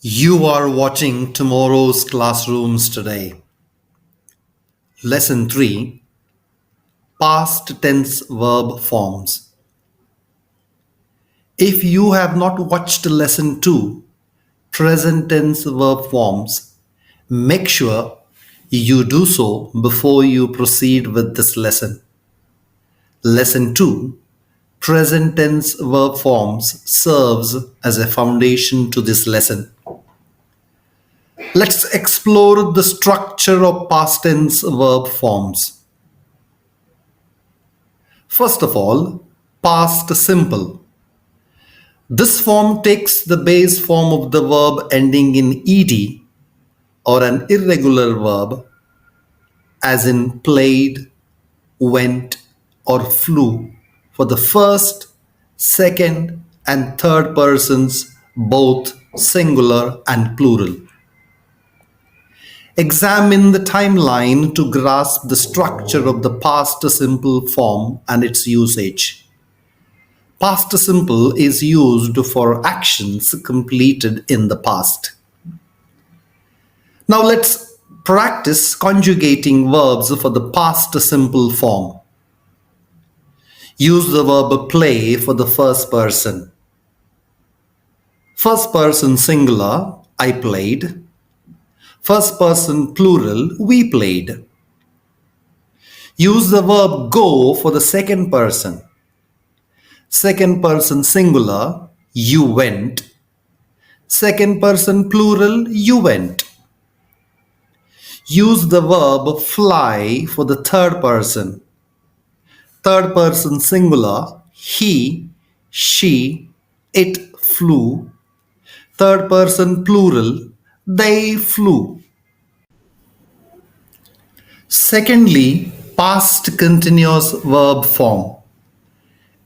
You are watching tomorrow's classrooms today. Lesson 3, Past Tense Verb Forms. If you have not watched Lesson 2, Present Tense Verb Forms, make sure you do so before you proceed with this lesson. Lesson 2, Present Tense Verb Forms serves as a foundation to this lesson. Let's explore the structure of past tense verb forms. First of all, past simple. This form takes the base form of the verb ending in ed or an irregular verb, as in played, went, or flew, for the first, second, and third persons, both singular and plural. Examine the timeline to grasp the structure of the past simple form and its usage. Past simple is used for actions completed in the past. Now let's practice conjugating verbs for the past simple form. Use the verb play for the first person. First person singular, I played. First person plural, we played. Use the verb go for the second person. Second person singular, you went. Second person plural, you went. Use the verb fly for the third person. Third person singular, he, she, it flew. Third person plural, they flew. Secondly, past continuous verb form.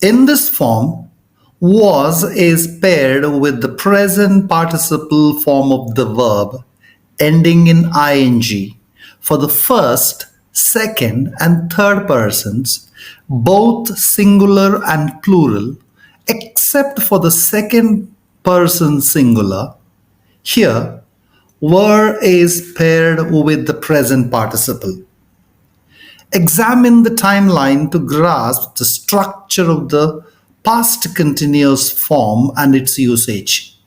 In this form, was is paired with the present participle form of the verb ending in ing for the first, second, and third persons, both singular and plural, except for the second person singular. Here, were is paired with the present participle. Examine the timeline to grasp the structure of the past continuous form and its usage.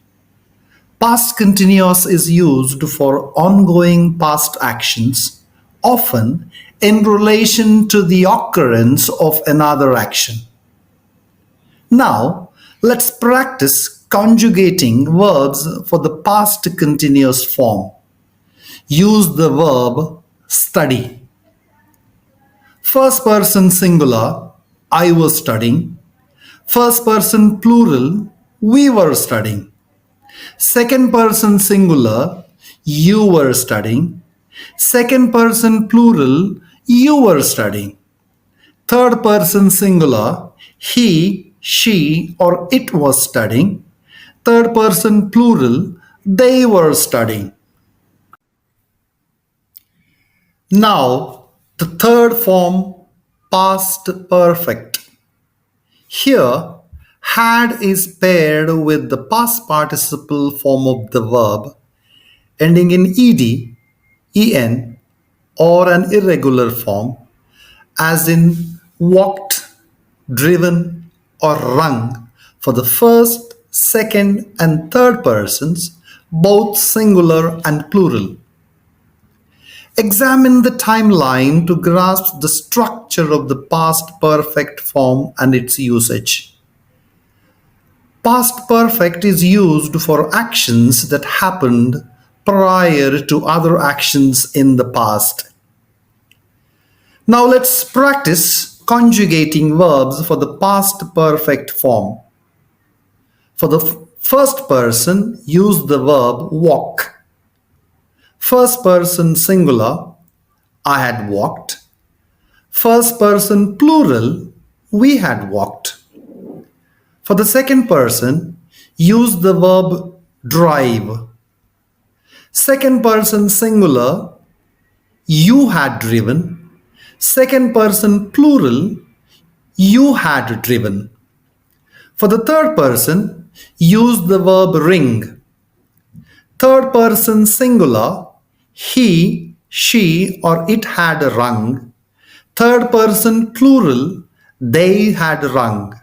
Past continuous is used for ongoing past actions, often in relation to the occurrence of another action. Now, let's practice conjugating verbs for the past continuous form. Use the verb study. First person singular, I was studying. First person plural, we were studying. Second person singular, you were studying. Second person plural, you were studying. Third person singular, he, she, or it was studying. Third person plural, they were studying. Now, the third form, past perfect. Here, had is paired with the past participle form of the verb ending in ed, en, or an irregular form, as in walked, driven, or rung, for the first, second, and third persons, both singular and plural. Examine the timeline to grasp the structure of the past perfect form and its usage. Past perfect is used for actions that happened prior to other actions in the past. Now let's practice conjugating verbs for the past perfect form. For the first person, use the verb walk. First person singular, I had walked. First person plural, we had walked. For the second person, use the verb drive. Second person singular, you had driven. Second person plural, you had driven. For the third person, use the verb ring. Third person singular, he, she, or it had rung. Third person plural, they had rung.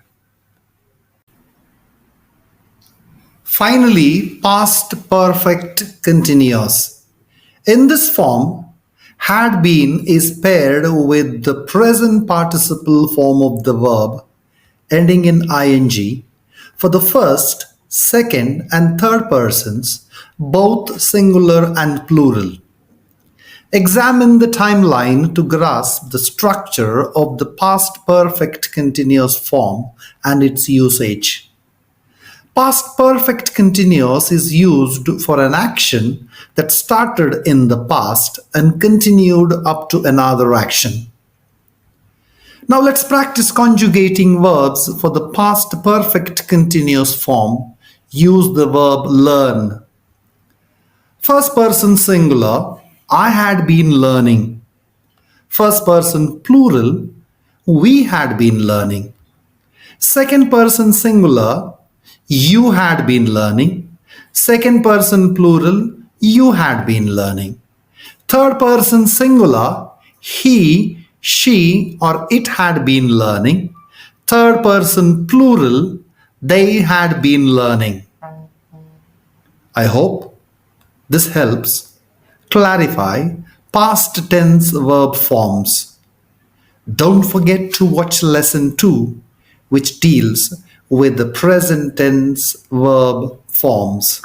Finally, past perfect continuous. In this form, had been is paired with the present participle form of the verb ending in ing for the first, second, and third persons, both singular and plural. Examine the timeline to grasp the structure of the past perfect continuous form and its usage. Past perfect continuous is used for an action that started in the past and continued up to another action. Now let's practice conjugating verbs for the past perfect continuous form. Use the verb learn. First person singular, I had been learning. First person plural, we had been learning. Second person singular, you had been learning. Second person plural, you had been learning. Third person singular, he, she, or it had been learning. Third person plural, they had been learning. I hope this helps clarify past tense verb forms. Don't forget to watch lesson 2, which deals with the present tense verb forms.